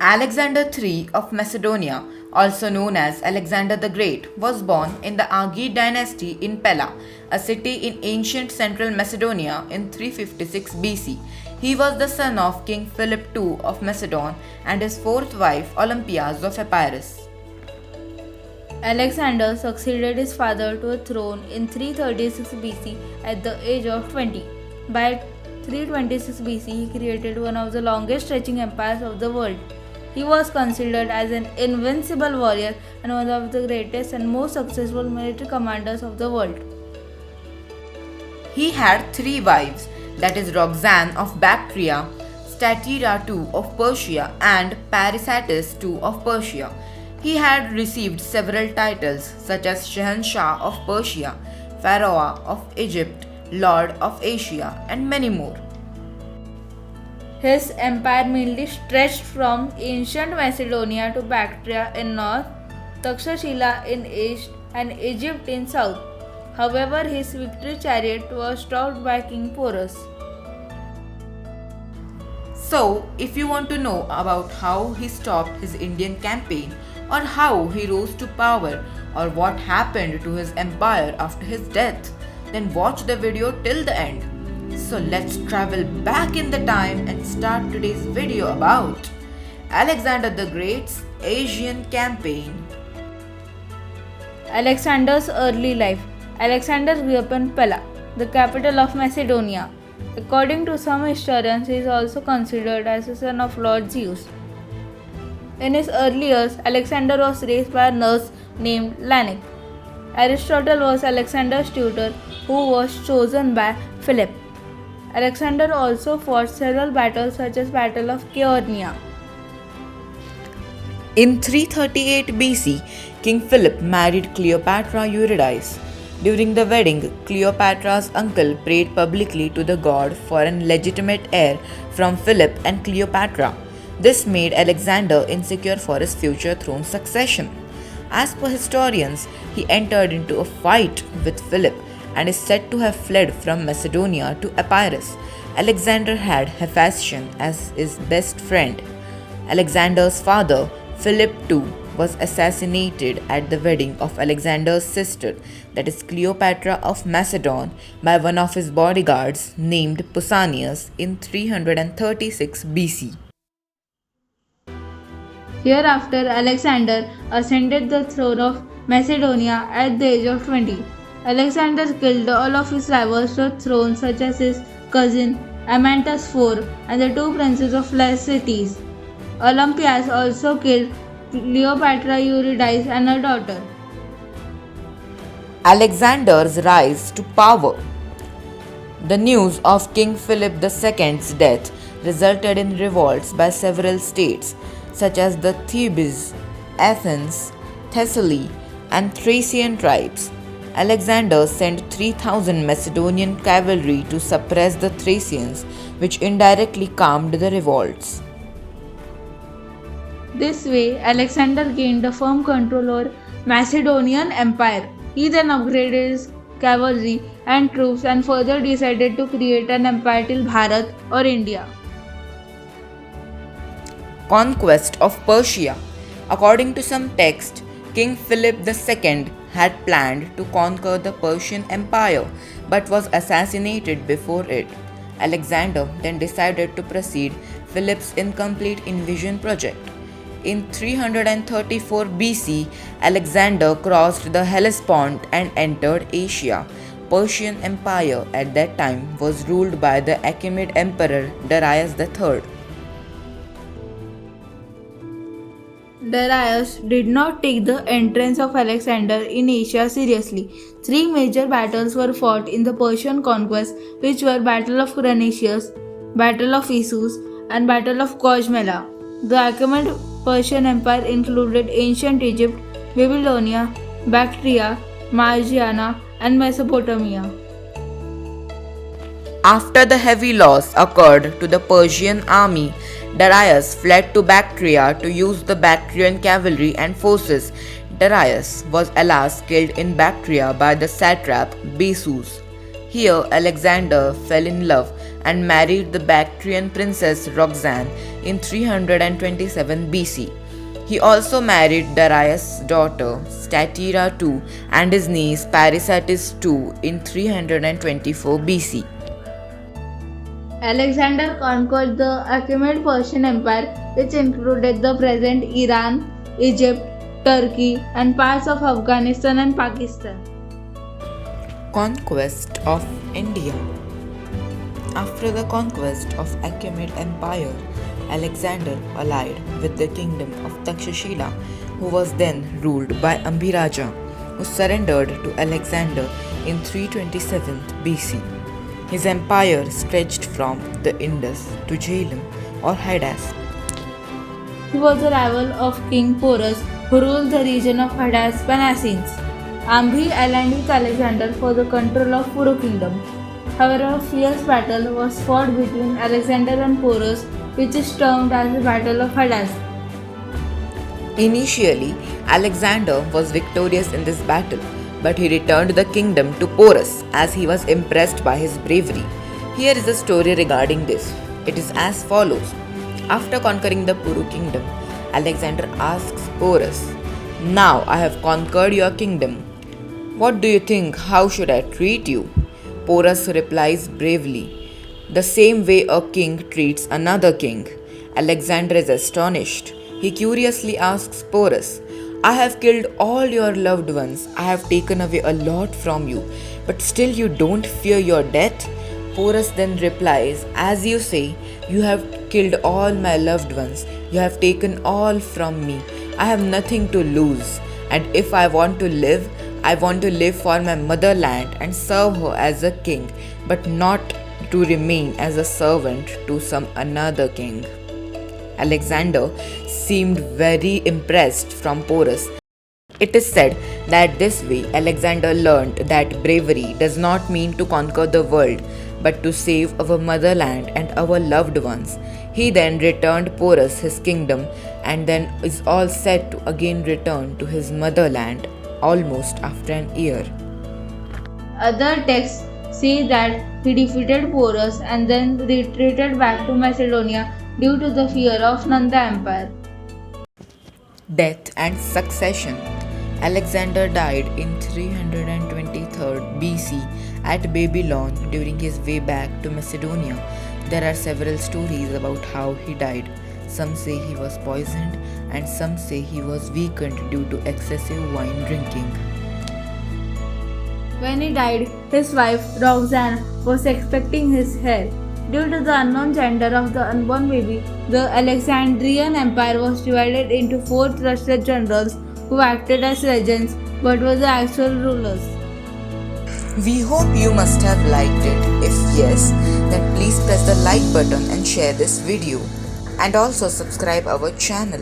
Alexander III of Macedonia, also known as Alexander the Great, was born in the Argead dynasty in Pella, a city in ancient central Macedonia in 356 BC. He was the son of King Philip II of Macedon and his fourth wife Olympias of Epirus. Alexander succeeded his father to a throne in 336 BC at the age of 20. By 326 BC, he created one of the longest stretching empires of the world. He was considered as an invincible warrior and one of the greatest and most successful military commanders of the world. He had three wives, that is Roxanne of Bactria, Statira II of Persia, and Parysatis II of Persia. He had received several titles such as Shahanshah of Persia, Pharaoh of Egypt, Lord of Asia, and many more. His empire mainly stretched from ancient Macedonia to Bactria in north, Takshashila in east, and Egypt in south. However, his victory chariot was stopped by King Porus. So, if you want to know about how he stopped his Indian campaign, or how he rose to power, or what happened to his empire after his death, then watch the video till the end. So let's travel back in the time and start today's video about Alexander the Great's Asian campaign. Alexander's early life. Alexander grew up in Pella, the capital of Macedonia. According to some historians, he is also considered as a son of Lord Zeus. In his early years, Alexander was raised by a nurse named Lanique. Aristotle was Alexander's tutor, who was chosen by Philip. Alexander also fought several battles such as Battle of Chaeronea. In 338 BC, King Philip married Cleopatra Eurydice. During the wedding, Cleopatra's uncle prayed publicly to the god for an legitimate heir from Philip and Cleopatra. This made Alexander insecure for his future throne succession. As per historians, he entered into a fight with Philip and is said to have fled from Macedonia to Epirus. Alexander had Hephaestion as his best friend. Alexander's father, Philip II, was assassinated at the wedding of Alexander's sister, that is Cleopatra of Macedon, by one of his bodyguards named Pausanias in 336 BC. Hereafter, Alexander ascended the throne of Macedonia at the age of 20. Alexander killed all of his rivals to the throne, such as his cousin Amyntas IV and the two princes of Laertes. Olympias also killed Cleopatra Eurydice and her daughter. Alexander's rise to power. The news of King Philip II's death resulted in revolts by several states, such as the Thebes, Athens, Thessaly, and Thracian tribes. Alexander sent 3,000 Macedonian cavalry to suppress the Thracians, which indirectly calmed the revolts. This way, Alexander gained a firm control over Macedonian Empire. He then upgraded his cavalry and troops and further decided to create an empire till Bharat or India. Conquest of Persia. According to some texts, King Philip II had planned to conquer the Persian Empire but was assassinated before it. Alexander then decided to proceed Philip's incomplete invasion project. In 334 BC, Alexander crossed the Hellespont and entered Asia. Persian Empire at that time was ruled by the Achaemenid Emperor Darius III. Darius did not take the entrance of Alexander in Asia seriously. Three major battles were fought in the Persian conquest, which were Battle of Cranaissus, Battle of Issus, and Battle of Gaugamela. The Achaemenid Persian Empire included ancient Egypt, Babylonia, Bactria, Margiana, and Mesopotamia. After the heavy loss occurred to the Persian army, Darius fled to Bactria to use the Bactrian cavalry and forces. Darius was alas killed in Bactria by the satrap Bessus. Here, Alexander fell in love and married the Bactrian princess Roxanne in 327 BC. He also married Darius' daughter Statira II and his niece Parysatis II in 324 BC. Alexander conquered the Achaemenid Persian Empire, which included the present Iran, Egypt, Turkey, and parts of Afghanistan and Pakistan. Conquest of India. After the conquest of Achaemenid Empire, Alexander allied with the kingdom of Takshashila, who was then ruled by Ambiraja, who surrendered to Alexander in 327 BC. His empire stretched from the Indus to Jhelum or Hadass. He was a rival of King Porus, who ruled the region of Hadass Parnasines. Ambhi aligned with Alexander for the control of Puru kingdom. However, a fierce battle was fought between Alexander and Porus, which is termed as the Battle of Hadass. Initially, Alexander was victorious in this battle, but he returned the kingdom to Porus as he was impressed by his bravery. Here is a story regarding this. It is as follows. After conquering the Puru kingdom, Alexander asks Porus, "Now I have conquered your kingdom. What do you think? How should I treat you?" Porus replies bravely, "The same way a king treats another king." Alexander is astonished. He curiously asks Porus, "I have killed all your loved ones. I have taken away a lot from you, but still you don't fear your death?" Porus then replies, "As you say, you have killed all my loved ones. You have taken all from me. I have nothing to lose. And if I want to live, I want to live for my motherland and serve her as a king, but not to remain as a servant to some another king." Alexander seemed very impressed from Porus. It is said that this way Alexander learned that bravery does not mean to conquer the world, but to save our motherland and our loved ones. He then returned Porus his kingdom and then is all set to again return to his motherland almost after an year. Other texts say that he defeated Porus and then retreated back to Macedonia due to the fear of Nanda Empire. Death and succession. Alexander died in 323 BC at Babylon during his way back to Macedonia. There are several stories about how he died. Some say he was poisoned and some say he was weakened due to excessive wine drinking. When he died, his wife Roxanne was expecting his heir. Due to the unknown gender of the unborn baby, the Alexandrian Empire was divided into 4 trusted generals who acted as regents but were the actual rulers. We hope you must have liked it. If yes, then please press the like button and share this video. And also subscribe our channel.